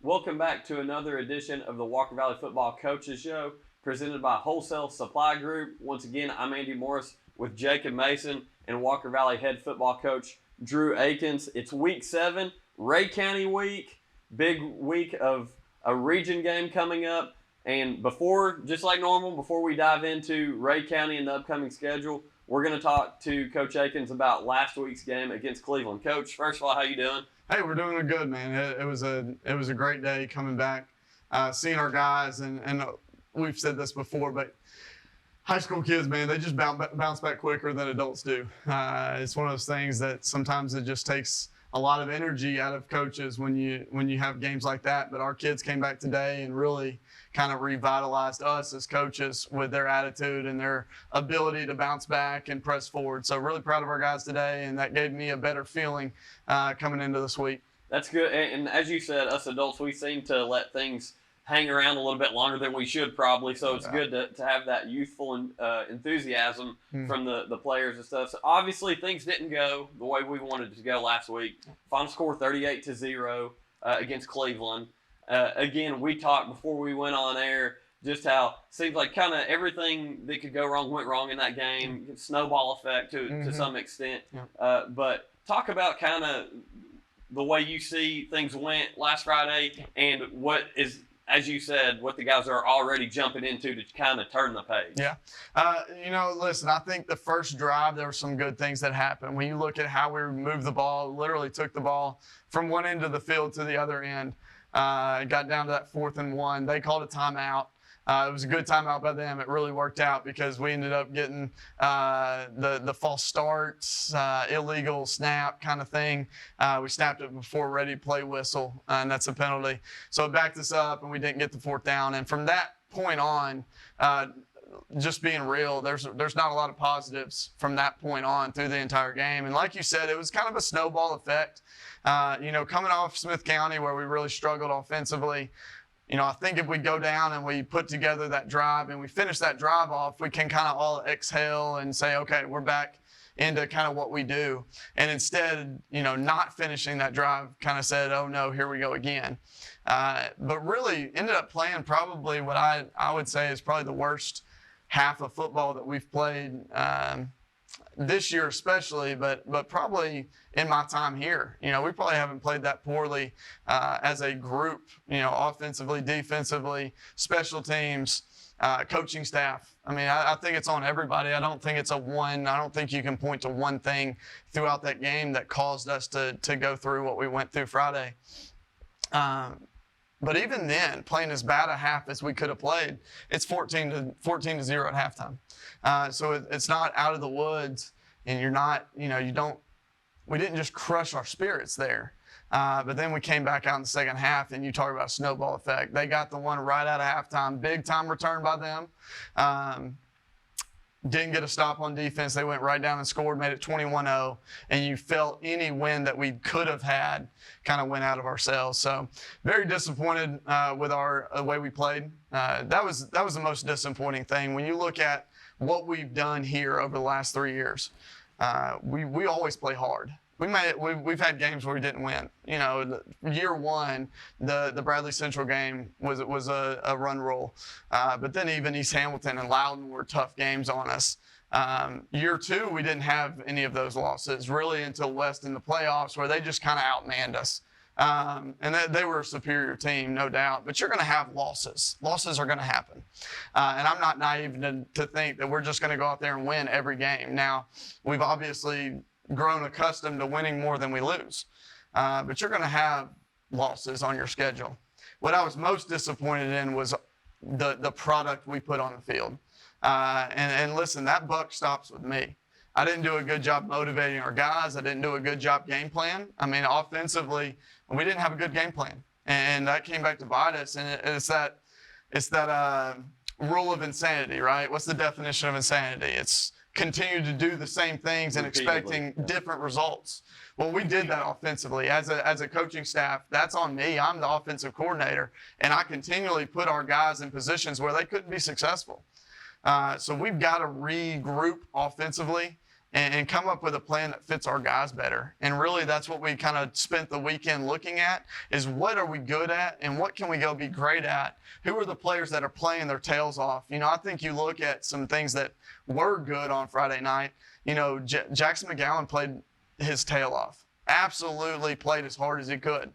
Welcome back to another edition of the Walker Valley Football Coaches Show, presented by Wholesale Supply Group. Once again, I'm Andy Morris with Jacob Mason and Walker Valley head football coach Drew Akins. It's week 7, Rhea County week, big week of a region game coming up. And just like normal, before we dive into Rhea County and the upcoming schedule, we're going to talk to Coach Akins about last week's game against Cleveland. Coach, first of all, how you doing? Hey, we're doing good, man. It was a great day coming back, seeing our guys, and we've said this before, but high school kids, man, they just bounce back quicker than adults do. It's one of those things that sometimes it just takes a lot of energy out of coaches when you have games like that. But our kids came back today and really kind of revitalized us as coaches with their attitude and their ability to bounce back and press forward. So really proud of our guys today, and that gave me a better feeling coming into this week. That's good. And as you said, us adults, we seem to let things hang around a little bit longer than we should probably. So it's good to have that youthful enthusiasm from the players and stuff. So obviously things didn't go the way we wanted it to go last week. Final score 38-0 against Cleveland. Again, we talked before we went on air just how it seems like kind of everything that could go wrong went wrong in that game. Snowball effect to some extent. But talk about kind of the way you see things went last Friday and what is, as you said, what the guys are already jumping into to kind of turn the page. Yeah. Listen, I think the first drive, there were some good things that happened. When you look at how we moved the ball, literally took the ball from one end of the field to the other end, got down to that 4th and 1. They called a timeout. It was a good timeout by them. It really worked out because we ended up getting the false starts, illegal snap kind of thing. We snapped it before ready play whistle, and that's a penalty. So it backed us up, and we didn't get the 4th down. And from that point on, just being real, there's not a lot of positives from that point on through the entire game. And like you said, it was kind of a snowball effect. Coming off Smith County where we really struggled offensively, I think if we go down and we put together that drive and we finish that drive off, we can kind of all exhale and say, okay, we're back into kind of what we do. And instead, not finishing that drive kind of said, oh no, here we go again. But really ended up playing probably what I would say is probably the worst half of football that we've played this year especially, but probably in my time here. We probably haven't played that poorly as a group, offensively, defensively, special teams, coaching staff. I mean, I think it's on everybody. I don't think you can point to one thing throughout that game that caused us to go through what we went through Friday. But even then, playing as bad a half as we could have played, it's 14-0 at halftime. So it's not out of the woods, and you're not, we didn't just crush our spirits there. But then we came back out in the second half, and you talk about a snowball effect. They got the one right out of halftime, big time return by them. Didn't get a stop on defense. They went right down and scored, made it 21-0, and you felt any win that we could have had kind of went out of ourselves. So very disappointed with the way we played. That was the most disappointing thing. When you look at what we've done here over the last 3 years, we always play hard. We've had games where we didn't win. Year 1, the Bradley Central game was a run roll. But then even East Hamilton and Loudon were tough games on us. Year 2, we didn't have any of those losses really until West in the playoffs, where they just kind of outmanned us. And they were a superior team, no doubt. But you're going to have losses. Losses are going to happen. And I'm not naive to think that we're just going to go out there and win every game. Now, we've obviously grown accustomed to winning more than we lose. But you're going to have losses on your schedule. What I was most disappointed in was the product we put on the field. And listen, that buck stops with me. I didn't do a good job motivating our guys. I didn't do a good job game plan. I mean, offensively, we didn't have a good game plan. And that came back to bite us. And it's that rule of insanity, right? What's the definition of insanity? It's continue to do the same things and expecting different results. Well, we did that offensively. As a coaching staff, that's on me. I'm the offensive coordinator, and I continually put our guys in positions where they couldn't be successful. So we've got to regroup offensively and come up with a plan that fits our guys better. And really that's what we kind of spent the weekend looking at, is what are we good at and what can we go be great at? Who are the players that are playing their tails off? I think you look at some things that were good on Friday night. Jackson McGowan played his tail off. Absolutely played as hard as he could.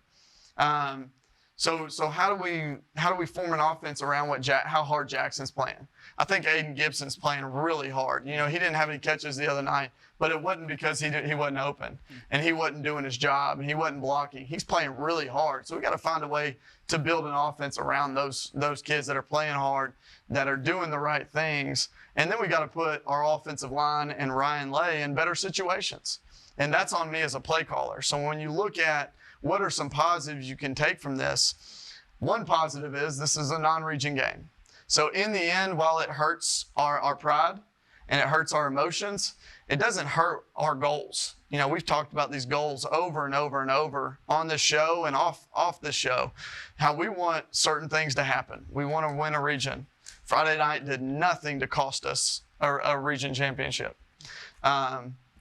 So how do we form an offense around how hard Jackson's playing? I think Aiden Gibson's playing really hard. He didn't have any catches the other night, but it wasn't because he wasn't open and he wasn't doing his job and he wasn't blocking. He's playing really hard. So we got to find a way to build an offense around those kids that are playing hard, that are doing the right things. And then we got to put our offensive line and Ryan Lay in better situations. And that's on me as a play caller. So when you look at what are some positives you can take from this, one positive is this is a non-region game. So in the end, while it hurts our pride and it hurts our emotions, it doesn't hurt our goals. We've talked about these goals over and over and over on this show and off this show, how we want certain things to happen. We want to win a region. Friday night did nothing to cost us a region championship.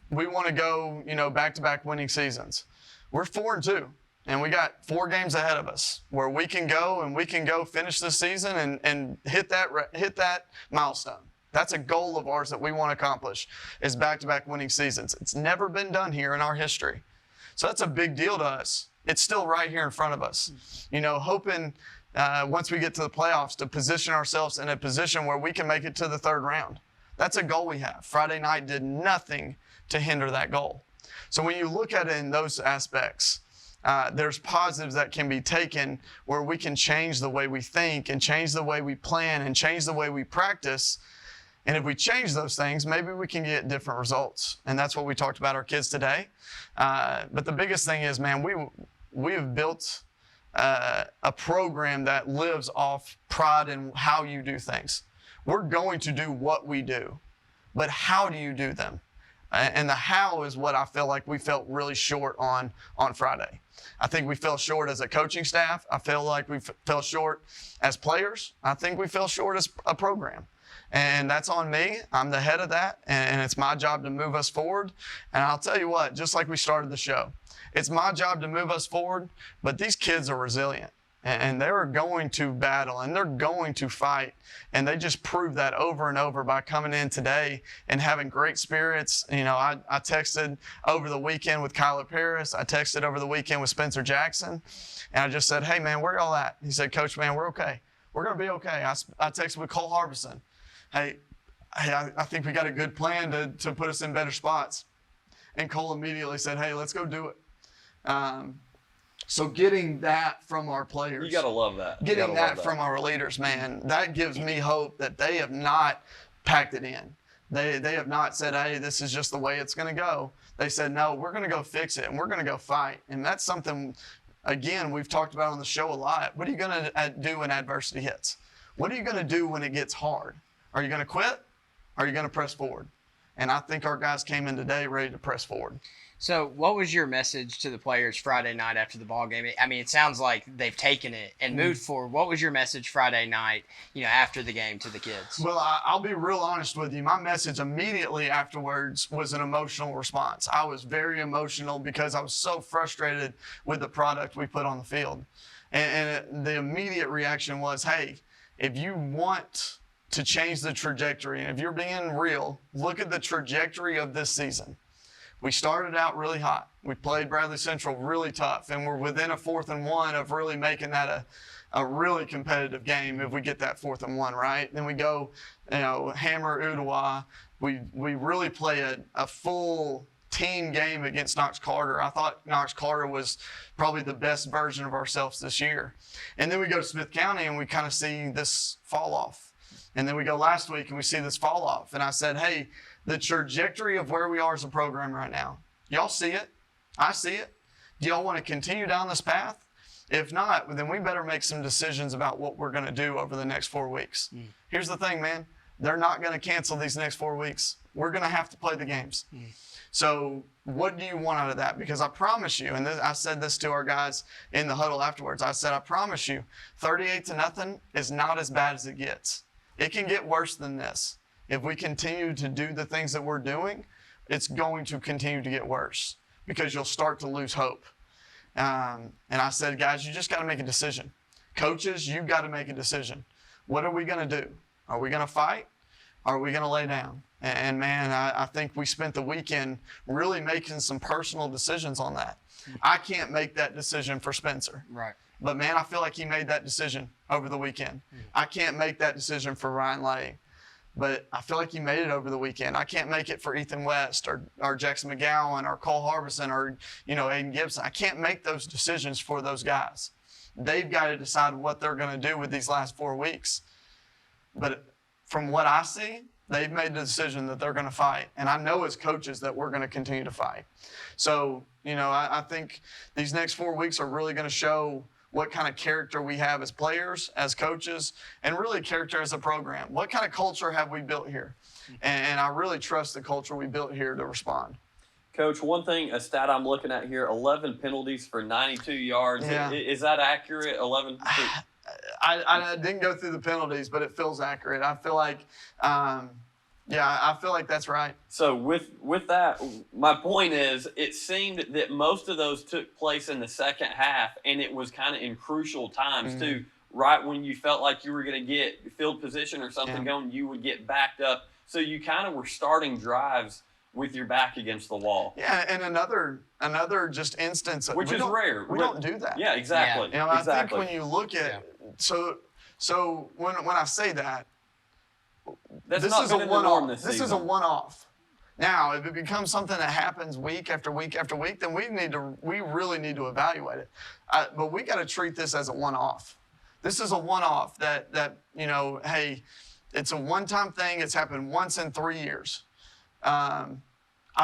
We want to go, back-to-back winning seasons. We're 4-2. And we got 4 games ahead of us where we can go finish this season and hit that milestone. That's a goal of ours that we want to accomplish, is back-to-back winning seasons. It's never been done here in our history. So that's a big deal to us. It's still right here in front of us. Hoping once we get to the playoffs to position ourselves in a position where we can make it to the 3rd round. That's a goal we have. Friday night did nothing to hinder that goal. So when you look at it in those aspects, there's positives that can be taken where we can change the way we think and change the way we plan and change the way we practice. And if we change those things, maybe we can get different results. And that's what we talked about our kids today. But the biggest thing is, man, we have built a program that lives off pride in how you do things. We're going to do what we do, but how do you do them? And the how is what I feel like we felt really short on Friday. I think we fell short as a coaching staff. I feel like we fell short as players. I think we fell short as a program. And that's on me. I'm the head of that, and it's my job to move us forward. And I'll tell you what, just like we started the show, it's my job to move us forward, but these kids are resilient. And they're going to battle, and they're going to fight. And they just prove that over and over by coming in today and having great spirits. I texted over the weekend with Kyler Paris. I texted over the weekend with Spencer Jackson. And I just said, hey, man, where y'all at? He said, Coach, man, we're okay. We're going to be okay. I texted with Cole Harbison. Hey, I think we got a good plan to put us in better spots. And Cole immediately said, hey, let's go do it. So getting that from our players. You got to love that. Getting that from our leaders, man, that gives me hope that they have not packed it in. They have not said, hey, this is just the way it's going to go. They said, no, we're going to go fix it, and we're going to go fight. And that's something, again, we've talked about on the show a lot. What are you going to do when adversity hits? What are you going to do when it gets hard? Are you going to quit? Or are you going to press forward? And I think our guys came in today ready to press forward. So what was your message to the players Friday night after the ball game? I mean, it sounds like they've taken it and moved forward. What was your message Friday night, after the game to the kids? Well, I'll be real honest with you. My message immediately afterwards was an emotional response. I was very emotional because I was so frustrated with the product we put on the field. And the immediate reaction was, hey, if you want to change the trajectory, and if you're being real, look at the trajectory of this season. We started out really hot. We played Bradley Central really tough, and we're within a 4th and 1 of really making that a really competitive game if we get that 4th and 1, right? Then we go, hammer Udawa. We really play a full team game against Knox Carter. I thought Knox Carter was probably the best version of ourselves this year. And then we go to Smith County, and we kind of see this fall off. And then we go last week, and we see this fall off. And I said, hey, the trajectory of where we are as a program right now, y'all see it? I see it. Do y'all want to continue down this path? If not, then we better make some decisions about what we're going to do over the next 4 weeks. Here's the thing, man. They're not going to cancel these next 4 weeks. We're going to have to play the games. So what do you want out of that? Because I promise you, and I said this to our guys in the huddle afterwards, I said, I promise you, 38-0 is not as bad as it gets. It can get worse than this. If we continue to do the things that we're doing, it's going to continue to get worse because you'll start to lose hope. And I said, guys, you just got to make a decision. Coaches, you've got to make a decision. What are we going to do? Are we going to fight? Or are we going to lay down? And man, I think we spent the weekend really making some personal decisions on that. I can't make that decision for Spencer. Right. But man, I feel like he made that decision over the weekend. I can't make that decision for Ryan Lay. But I feel like he made it over the weekend. I can't make it for Ethan West or Jackson McGowan or Cole Harbison or, Aiden Gibson. I can't make those decisions for those guys. They've got to decide what they're going to do with these last 4 weeks. But from what I see, they've made the decision that they're going to fight. And I know as coaches that we're going to continue to fight. So, I think these next 4 weeks are really going to show what kind of character we have as players, as coaches, and really character as a program. What kind of culture have we built here? And I really trust the culture we built here to respond. Coach, one thing, a stat I'm looking at here, 11 penalties for 92 yards. Yeah. Is that accurate, 11? I didn't go through the penalties, but it feels accurate. I feel like, I feel like that's right. So with that, my point is, it seemed that most of those took place in the second half, and it was kind of in crucial times too. Right when you felt like you were going to get field position or something going, you would get backed up. So you kind of were starting drives with your back against the wall. Yeah, and another just instance of, which is rare. We don't do that. Yeah, exactly. Yeah. I think when you look at so when I say that, this is a one-off. This is a season. one-off. Now, if it becomes something that happens week after week after week, then we really need to evaluate it. But we got to treat this as a one-off. This is a one-off that hey, it's a one-time thing. It's happened once in 3 years. I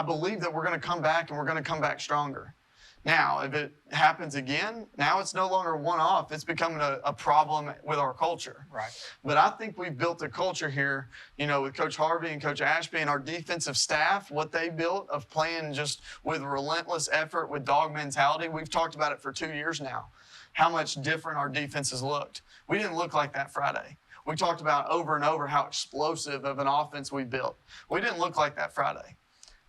believe that we're going to come back and we're going to come back stronger. Now, if it happens again, now it's no longer one-off. It's becoming a problem with our culture. Right. But I think we've built a culture here, with Coach Harvey and Coach Ashby and our defensive staff, what they built of playing just with relentless effort, with dog mentality. We've talked about it for 2 years now, how much different our defenses looked. We didn't look like that Friday. We talked about over and over how explosive of an offense we built. We didn't look like that Friday.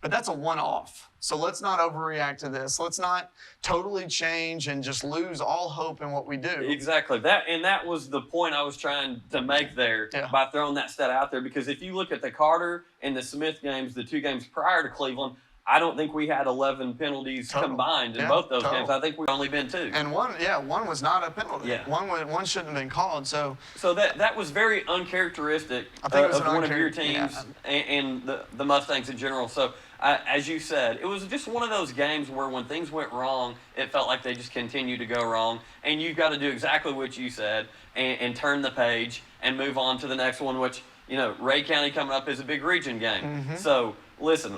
But that's a one-off. So let's not overreact to this. Let's not totally change and just lose all hope in what we do. Exactly. That was the point I was trying to make there by throwing that stat out there. Because if you look at the Carter and the Smith games, the 2 games prior to Cleveland, I don't think we had 11 penalties combined in both those games. I think we've only been 2. And one was not a penalty. Yeah. One shouldn't have been called. So that was very uncharacteristic of one of your teams and the Mustangs in general. So as you said, it was just one of those games where when things went wrong, it felt like they just continued to go wrong. And you've got to do exactly what you said and turn the page and move on to the next one, which, Rhea County coming up is a big region game. Mm-hmm. So listen,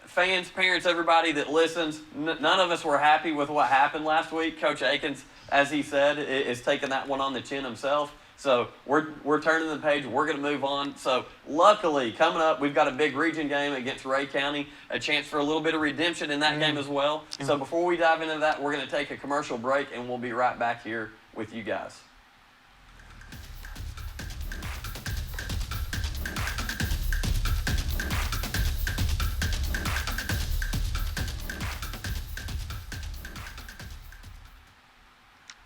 fans, parents, everybody that listens, none of us were happy with what happened last week. Coach Akins, as he said, is taking that one on the chin himself. So we're turning the page. We're going to move on. So luckily, coming up, we've got a big region game against Rhea County, a chance for a little bit of redemption in that game as well. So before we dive into that, we're going to take a commercial break, and we'll be right back here with you guys.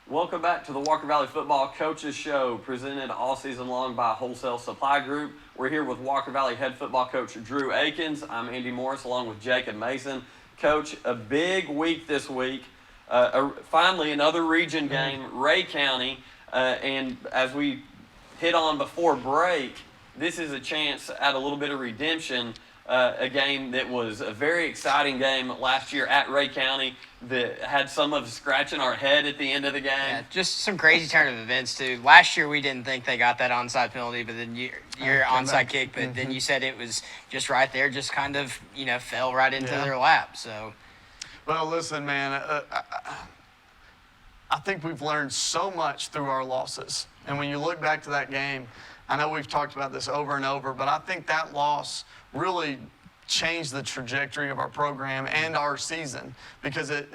Welcome back to the Walker Valley Football Coaches Show, presented all season long by Wholesale Supply Group. We're here with Walker Valley head football coach Drew Akins. I'm Andy Morris along with Jacob Mason. Coach, a big week this week. Finally, another region game, Rhea County. And as we hit on before break, this is a chance at a little bit of redemption. A game that was a very exciting game last year at Rhea County that had some of us scratching our head at the end of the game. Yeah, just some crazy turn of events, too. Last year, we didn't think they got that onside penalty, but then your onside kick, but then you said it was just right there, just kind of, fell right into their lap. So, well, listen, man, I think we've learned so much through our losses. And when you look back to that game, I know we've talked about this over and over, but I think that loss really changed the trajectory of our program and our season, because it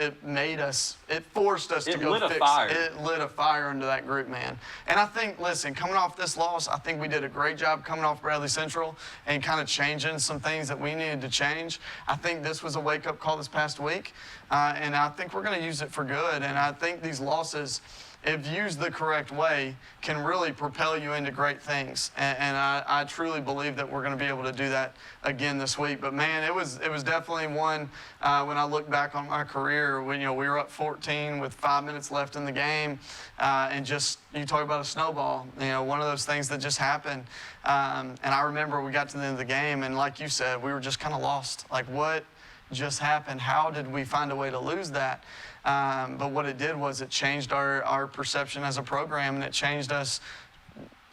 forced us to go lit a fix. fire. It lit a fire into that group, man. And I think, listen, coming off this loss, I think we did a great job coming off Bradley Central and kind of changing some things that we needed to change. I think this was a wake-up call this past week, and I think we're going to use it for good. And I think these losses, if used the correct way, can really propel you into great things. And I truly believe that we're going to be able to do that again this week. But man, it was definitely one, when I look back on my career, when, we were up 14 with 5 minutes left in the game, and just, you talk about a snowball, one of those things that just happened. And I remember we got to the end of the game, and like you said, we were just kind of lost. Like, what just happened? How did we find a way to lose that? But what it did was it changed our perception as a program, and it changed us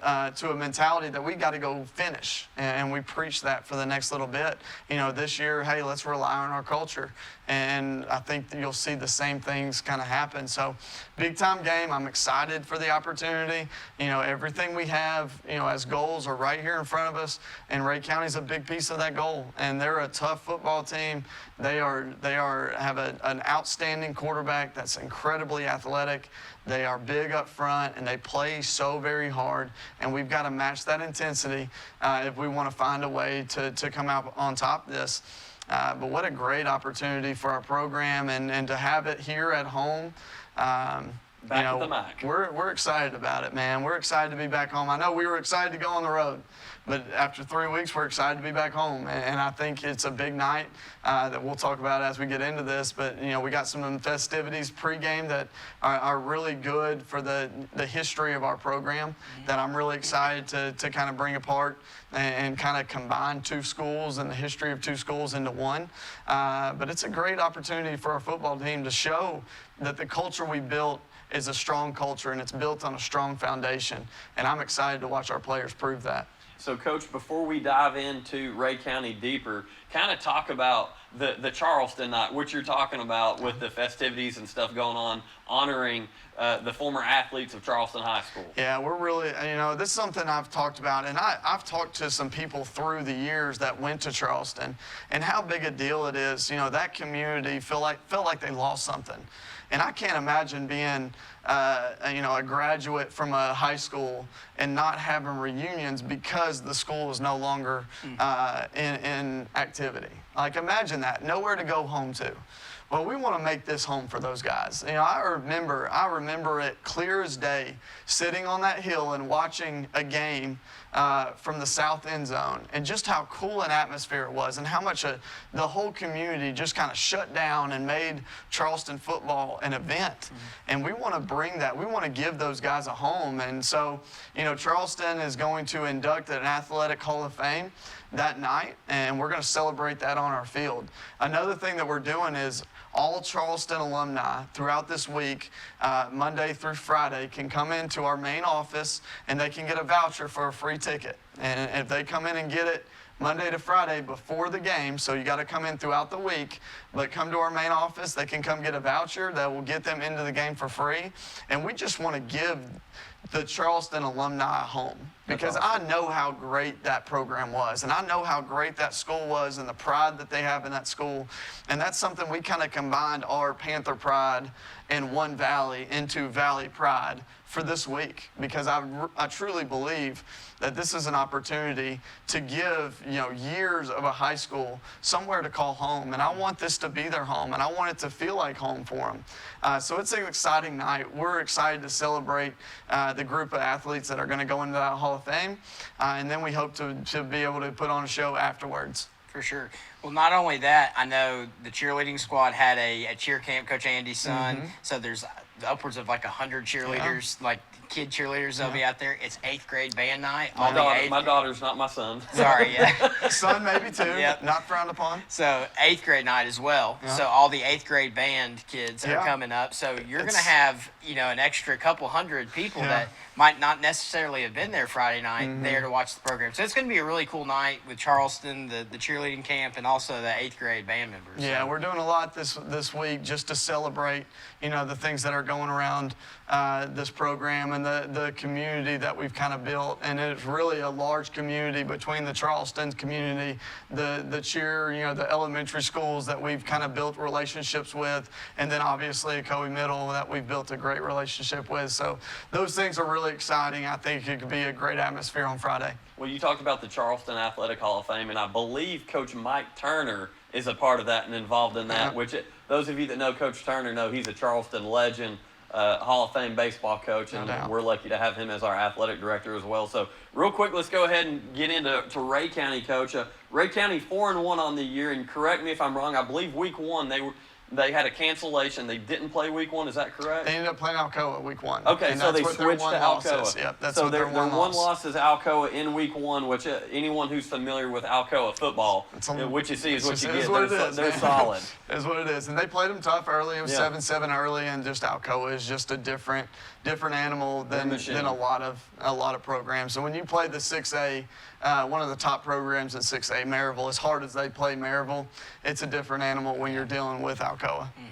to a mentality that we got to go finish. And we preach that for the next little bit. This year, hey, let's rely on our culture. And I think that you'll see the same things kind of happen. So, big time game. I'm excited for the opportunity. Everything we have, as goals are right here in front of us. And Rhea County's a big piece of that goal. And they're a tough football team. They have an outstanding quarterback that's incredibly athletic. They are big up front, and they play so very hard. And we've got to match that intensity if we want to find a way to come out on top of this. But what a great opportunity for our program, and to have it here at home. Back at the MAC. We're excited about it, man. We're excited to be back home. I know we were excited to go on the road, but after 3 weeks, we're excited to be back home. And I think it's a big night that we'll talk about as we get into this. But, we got some festivities pregame that are really good for the history of our program, that I'm really excited to kind of bring apart and kind of combine two schools and the history of two schools into one. But it's a great opportunity for our football team to show that the culture we built is a strong culture, and it's built on a strong foundation. And I'm excited to watch our players prove that. So, Coach, before we dive into Rhea County deeper, kind of talk about the Charleston night, what you're talking about with the festivities and stuff going on, honoring the former athletes of Charleston High School. Yeah, we're really, this is something I've talked about, and I've talked to some people through the years that went to Charleston, and how big a deal it is. That community felt like they lost something. And I can't imagine being, a graduate from a high school and not having reunions because the school is no longer in activity. Like, imagine that, nowhere to go home to. Well, we want to make this home for those guys. I remember it clear as day, sitting on that hill and watching a game from the south end zone, and just how cool an atmosphere it was, and how much the whole community just kind of shut down and made Charleston football an event. And we want to bring that. We want to give those guys a home. And so, Charleston is going to induct an Athletic Hall of Fame that night, and we're going to celebrate that on our field. Another thing that we're doing is all Charleston alumni throughout this week, Monday through Friday, can come into our main office, and they can get a voucher for a free ticket. And if they come in and get it Monday to Friday before the game, so you got to come in throughout the week, but come to our main office, they can come get a voucher that will get them into the game for free. And we just want to give the Charleston alumni a home, because I know how great that program was, and I know how great that school was, and the pride that they have in that school. And that's something we kind of combined our Panther pride in one Valley into Valley pride for this week, because I truly believe that this is an opportunity to give years of a high school somewhere to call home, and I want this to be their home, and I want it to feel like home for them. So it's an exciting night. We're excited to celebrate the group of athletes that are going to go into that Hall of Fame, and then we hope to be able to put on a show afterwards. For sure. Well, not only that, I know the cheerleading squad had a cheer camp, Coach Andy's son. So there's upwards of like 100 cheerleaders, like kid cheerleaders that'll be out there. It's 8th grade band night. My daughter's not my son. Sorry, yeah. Son maybe too, Yep. not frowned upon. So 8th grade night as well. So all the 8th grade band kids are coming up. So you're going to have, an extra couple hundred people that might not necessarily have been there Friday night there to watch the program. So it's going to be a really cool night with Charleston, the cheerleading camp, and also the 8th grade band members. Yeah, we're doing a lot this week just to celebrate, the things that are going around this program and the community that we've kind of built. And it's really a large community between the Charleston community, the cheer, the elementary schools that we've kind of built relationships with, and then obviously Coe Middle that we've built a great relationship with. So those things are really exciting. I think it could be a great atmosphere on Friday. Well, you talked about the Charleston Athletic Hall of Fame, and I believe Coach Mike Turner is a part of that and involved in that, which those of you that know Coach Turner know he's a Charleston legend, Hall of Fame baseball coach, and we're lucky to have him as our athletic director as well. So real quick, let's go ahead and get into Rhea County, Coach. Rhea County 4-1 on the year, and correct me if I'm wrong, I believe week 1 they had a cancellation. They didn't play week 1. Is that correct? They ended up playing Alcoa week 1. Okay, so they switched to Alcoa. Yep, that's so what their one one loss is Alcoa in week 1, which anyone who's familiar with Alcoa football, what you see is what you get. They're solid. Is what it is. And they played them tough early. It was 7-7 early, and just Alcoa is just a different animal than a lot of programs. So when you play the 6A, one of the top programs in 6A, Maryville, as hard as they play Maryville, it's a different animal when you're dealing with Alcoa. Mm-hmm.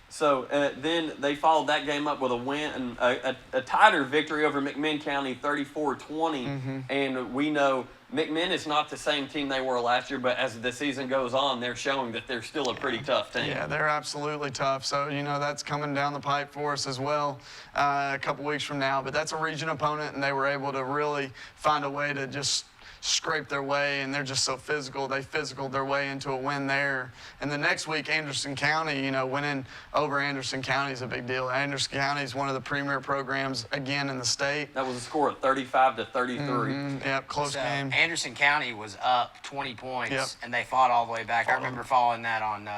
So then they followed that game up with a win, a tighter victory over McMinn County, 34-20. And we know McMinn is not the same team they were last year, but as the season goes on, they're showing that they're still a pretty tough team. Yeah, they're absolutely tough. So, that's coming down the pipe for us as well a couple weeks from now. But that's a region opponent, and they were able to really find a way to just scrape their way, and they're just so physical. They physicaled their way into a win there. And the next week, Anderson County, winning over Anderson County is a big deal. Anderson County is one of the premier programs, again, in the state. That was a score of 35-33. Yep, close game. Anderson County was up 20 points, and they fought all the way back. I remember following that on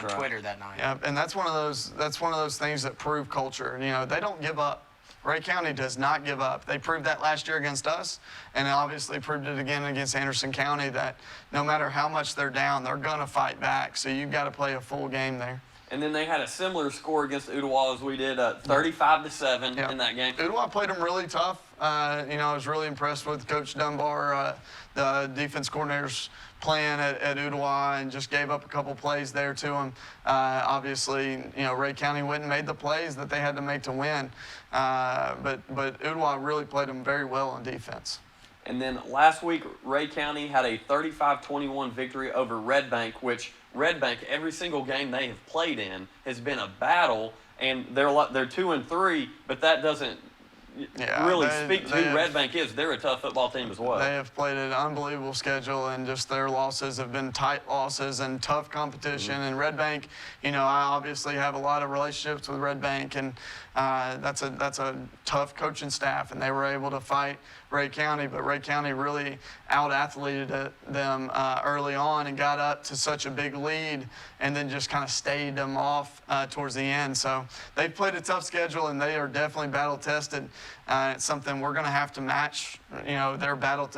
Twitter that night. Yep, and that's one of those things that prove culture. They don't give up. Rhea County does not give up. They proved that last year against us, and obviously proved it again against Anderson County that no matter how much they're down, they're going to fight back. So you've got to play a full game there. And then they had a similar score against Ottawa as we did, 35-7 in that game. Ottawa played them really tough. I was really impressed with Coach Dunbar, the defense coordinator's plan at Ottawa, and just gave up a couple plays there to them. Obviously, Rhea County went and made the plays that they had to make to win. But Ottawa really played them very well on defense. And then last week, Rhea County had a 35-21 victory over Red Bank, which Red Bank, every single game they have played in has been a battle, and they're 2-3, but that doesn't really speak to who Red Bank is. They're a tough football team as well. They have played an unbelievable schedule, and just their losses have been tight losses and tough competition. And Red Bank, I obviously have a lot of relationships with Red Bank, and that's a tough coaching staff, and they were able to fight Rhea County, but Rhea County really out-athleted them early on and got up to such a big lead, and then just kind of stayed them off towards the end. So they've played a tough schedule, and they are definitely battle-tested. It's something we're going to have to match, their battle.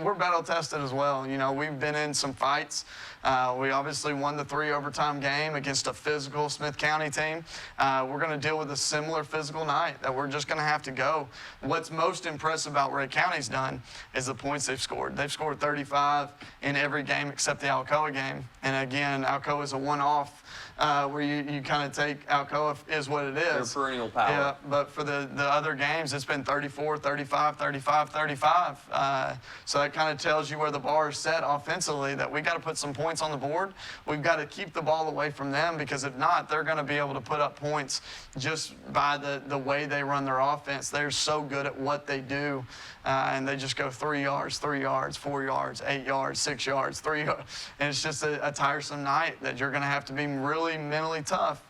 We're battle-tested as well. We've been in some fights. We obviously won the 3 overtime game against a physical Smith County team. We're going to deal with a similar physical night that we're just going to have to go. What's most impressive about Rhea County's done is the points they've scored. They've scored 35 in every game except the Alcoa game. And again, Alcoa is a one-off where you kind of take Alcoa is what it is. Their perennial power. Yeah, but for the other games, it's been 34, 35, 35, 35. So that kind of tells you where the bar is set offensively, that we got to put some points on the board. We've got to keep the ball away from them, because if not, they're going to be able to put up points just by the way they run their offense. They're so good at what they do, and they just go 3 yards, 3 yards, 4 yards, 8 yards, 6 yards, 3 yards. And it's just a tiresome night that you're going to have to be really mentally tough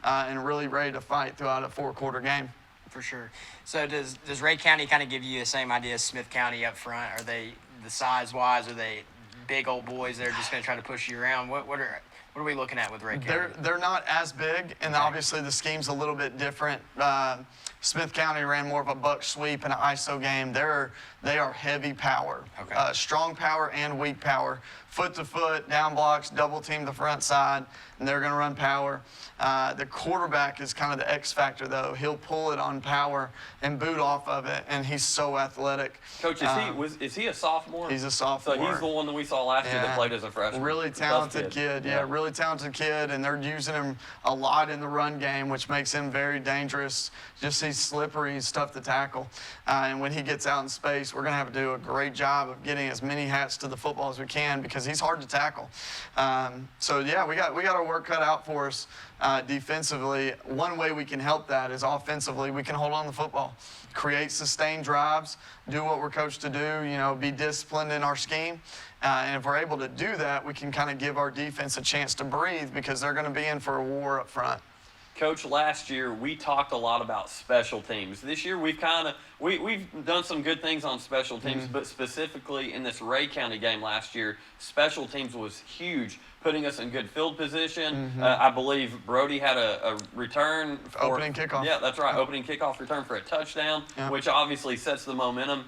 and really ready to fight throughout a 4-quarter game. For sure. So does Rhea County kind of give you the same idea as Smith County up front? Are they, the size-wise, are they big old boys that are just going to try to push you around? What are we looking at with Rhea County? They're not as big, and obviously the scheme's a little bit different. Smith County ran more of a buck sweep and an ISO game. They are heavy power, strong power and weak power, foot to foot, down blocks, double team the front side. and they're going to run power. The quarterback is kind of the X factor, though. He'll pull it on power and boot off of it, and he's so athletic. Coach, is he a sophomore? He's a sophomore. So he's the one that we saw last year that played as a freshman. Really talented kid. Yeah, really talented kid, and they're using him a lot in the run game, which makes him very dangerous. Just he's slippery, he's tough to tackle, and when he gets out in space, we're going to have to do a great job of getting as many hats to the football as we can because he's hard to tackle. So yeah, we got our work cut out for us defensively. One way we can help that is offensively. We can hold on to the football, create sustained drives, do what we're coached to do. Be disciplined in our scheme. And if we're able to do that, we can kind of give our defense a chance to breathe because they're going to be in for a war up front. Coach, last year we talked a lot about special teams. This year we've done some good things on special teams, but specifically in this Rhea County game last year, special teams was huge, putting us in good field position. I believe Brody had a return for opening kickoff. Yeah, that's right, opening kickoff return for a touchdown, which obviously sets the momentum.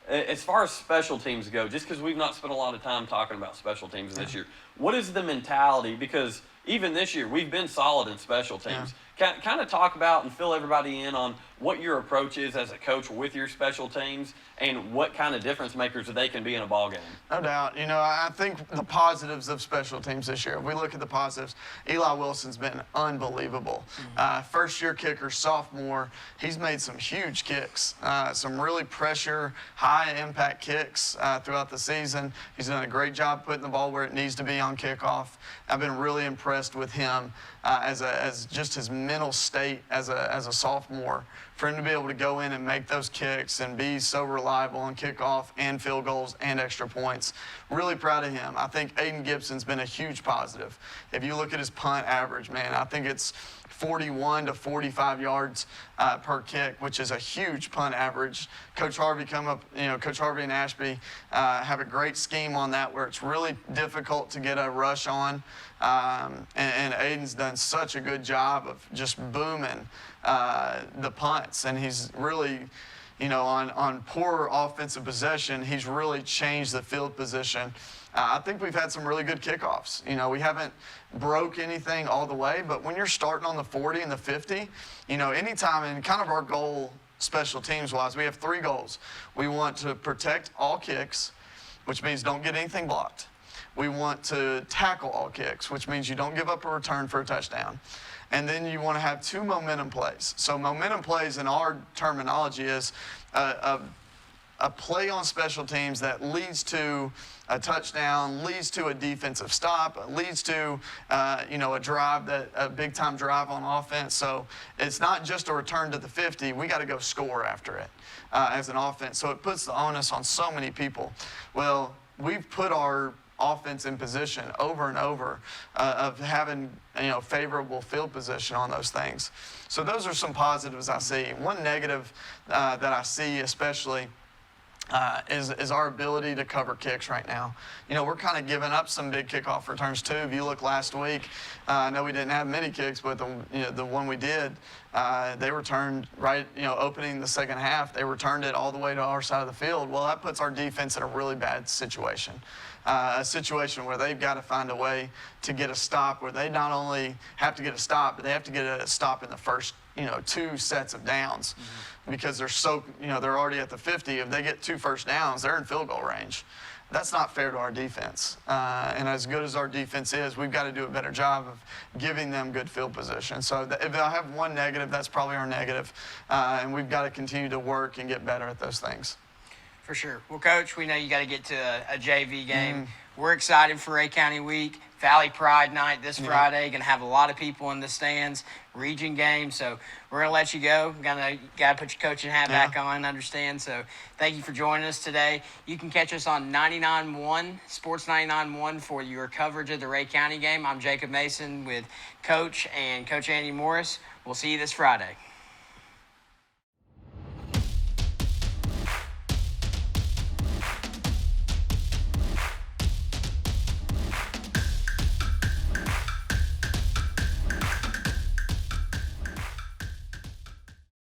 As far as special teams go, just because we've not spent a lot of time talking about special teams this year, what is the mentality? Because even this year, we've been solid in special teams. Kind of talk about and fill everybody in on what your approach is as a coach with your special teams and what kind of difference makers they can be in a ball game. No doubt. I think the positives of special teams this year, if we look at the positives, Eli Wilson's been unbelievable. First-year kicker, sophomore, he's made some huge kicks, some really pressure, high-impact kicks throughout the season. He's done a great job putting the ball where it needs to be on kickoff. I've been really impressed with him as just his mental state as a sophomore. For him to be able to go in and make those kicks and be so reliable on kickoff and field goals and extra points. Really proud of him. I think Aiden Gibson's been a huge positive. If you look at his punt average, man, I think it's 41 to 45 yards per kick, which is a huge punt average. Coach Harvey Coach Harvey and Ashby have a great scheme on that where it's really difficult to get a rush on. And Aiden's done such a good job of just booming the punts, and he's really, on poor offensive possession, he's really changed the field position. I think we've had some really good kickoffs. We haven't broke anything all the way, but when you're starting on the 40 and the 50, anytime, and kind of our goal special teams wise, we have 3 goals. We want to protect all kicks, which means don't get anything blocked. We want to tackle all kicks, which means you don't give up a return for a touchdown. And then you want to have 2 momentum plays. So momentum plays in our terminology is a play on special teams that leads to a touchdown, leads to a defensive stop, leads to a drive, a big time drive on offense. So it's not just a return to the 50. We got to go score after it as an offense. So it puts the onus on so many people. Well, we've put our offense in position over and over of having favorable field position on those things. So those are some positives I see. One negative that I see especially is our ability to cover kicks right now. We're kind of giving up some big kickoff returns too. If you look last week, I know we didn't have many kicks, but the one we did, they returned right, opening the second half, they returned it all the way to our side of the field. Well, that puts our defense in a really bad situation. A situation where they've got to find a way to get a stop, where they not only have to get a stop, but they have to get a stop in the first 2 sets of downs, because they're already at the 50. If they get 2 first downs, they're in field goal range. That's not fair to our defense. And as good as our defense is, we've got to do a better job of giving them good field position. So if I have one negative, that's probably our negative. And we've got to continue to work and get better at those things. For sure. Well, Coach, we know you got to get to a JV game. We're excited for Rhea County Week. Valley Pride Night this Friday. Going to have a lot of people in the stands. Region game. So we're going to let you go. Got to put your coaching hat back on, understand. So thank you for joining us today. You can catch us on 99.1, Sports 99.1 for your coverage of the Rhea County game. I'm Jacob Mason with Coach and Coach Andy Morris. We'll see you this Friday.